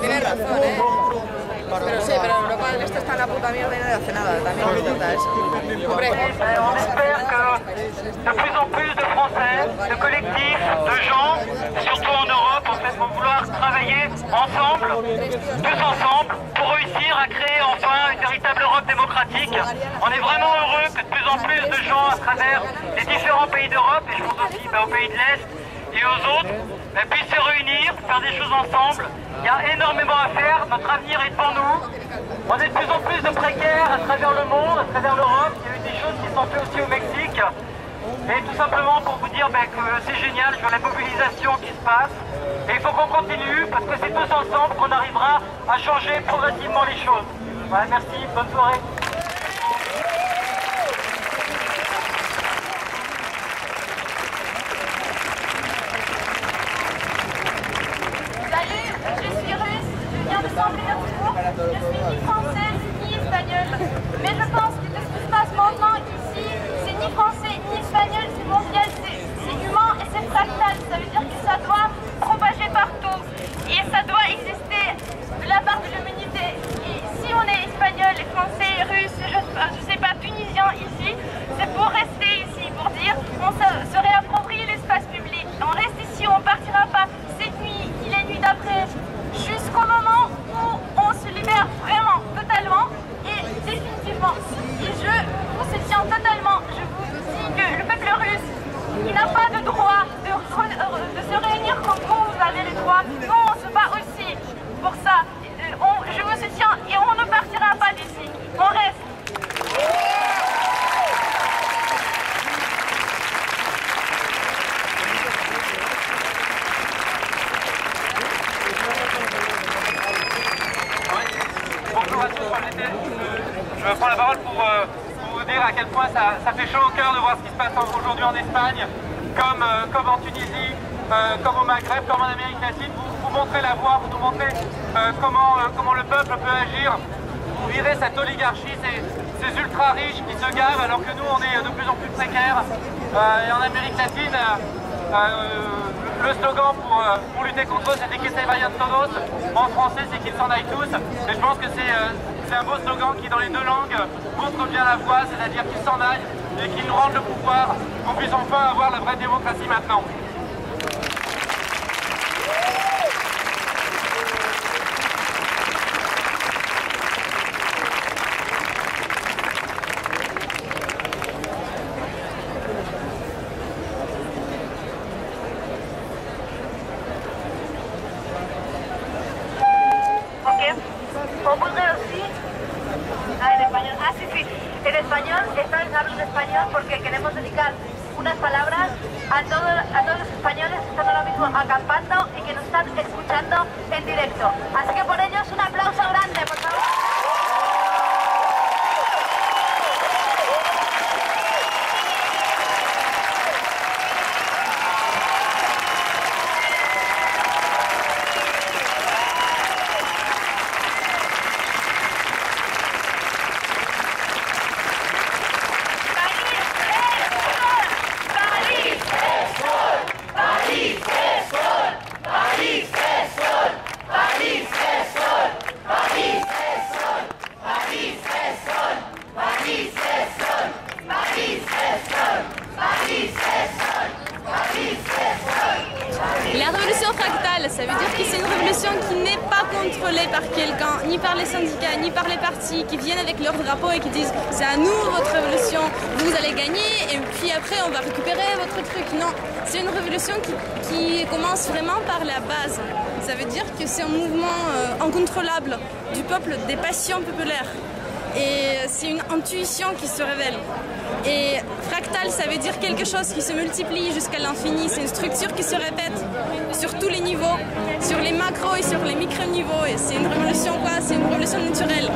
Tienes razón, ¿eh? Pero sí, pero Europa del Este está en la puta mierda y no hace nada. También me importa eso. Hombre. On espère que de plus en plus de Français, de collectifs, de gens, surtout en Europe, en fait, vont vouloir travailler ensemble, tous ensemble, pour réussir à créer enfin une véritable Europe démocratique. On est vraiment heureux que de plus en plus de gens à travers les différents pays d'Europe, et je pense aussi aux pays de l'Est et aux autres, puissent se réunir, faire des choses ensemble. Il y a énormément à faire, notre avenir est devant nous. On est de plus en plus de précaires à travers le monde, à travers l'Europe. Il y a eu des choses qui sont faites aussi au Mexique. Et tout simplement pour vous dire que c'est génial, je vois la mobilisation qui se passe. Et il faut qu'on continue parce que c'est tous ensemble qu'on arrivera à changer progressivement les choses. Voilà, merci, bonne soirée. Salut, je suis russe, je viens de Saint-Pétersbourg, je suis ni française ni espagnole. Mais je pense que ce qui se passe maintenant ici, c'est ni français ni espagnol, c'est mondial, c'est humain et c'est fractal. Ça veut dire que ça doit propager partout et ça doit exister de la part de l'humanité. Et si on est espagnol, français, russe, je sais pas, tunisien ici, c'est pour rester ici, pour dire on se réapproprie l'espace public. On reste ici, on partira pas cette nuit, les nuits d'après, jusqu'au moment où on se libère vraiment, totalement et définitivement. Et je vous soutiens totalement. Je vous dis que le peuple russe, il n'a pas de droit de se réunir comme vous avez les droits. Nous, on se bat aussi pour ça. Je vous soutiens et on ne partira pas d'ici. On reste. Bonjour à tous, je prends la parole pour vous dire à quel point ça fait chaud au cœur de voir ce qui se passe aujourd'hui en Espagne, comme en Tunisie, comme au Maghreb, comme en Amérique latine. Vous montrez la voie, vous nous montrez comment le peuple peut agir. Vous virez cette oligarchie, ces ultra riches qui se gavent alors que nous on est de plus en plus précaires. Et en Amérique latine, le slogan pour lutter contre eux, c'était que se vayan todos. En français, c'est qu'ils s'en aillent tous. Et je pense que c'est un beau slogan qui, dans les deux langues, montre bien la voie, c'est-à-dire qu'ils s'en aillent et qu'ils nous rendent le pouvoir, qu'on puisse enfin avoir la vraie démocratie maintenant. O voudrais aussi, en español, sí, sí, en español, esta vez hablo en español porque queremos dedicar unas palabras a todos los españoles que están ahora mismo acampando y que nos están escuchando en directo. Así que por ellos un aplauso grande, por favor. La révolution fractale, ça veut dire que c'est une révolution qui n'est pas contrôlée par quelqu'un, ni par les syndicats, ni par les partis qui viennent avec leur drapeau et qui disent c'est à nous votre révolution, vous allez gagner et puis après on va récupérer votre truc. Non, c'est une révolution qui commence vraiment par la base. Ça veut dire que c'est un mouvement incontrôlable du peuple, des passions populaires. Et c'est une intuition qui se révèle. Et fractal, ça veut dire quelque chose qui se multiplie jusqu'à l'infini. C'est une structure qui se répète sur tous les niveaux, sur les macros et sur les micro-niveaux. Et c'est une révolution quoi? C'est une révolution naturelle.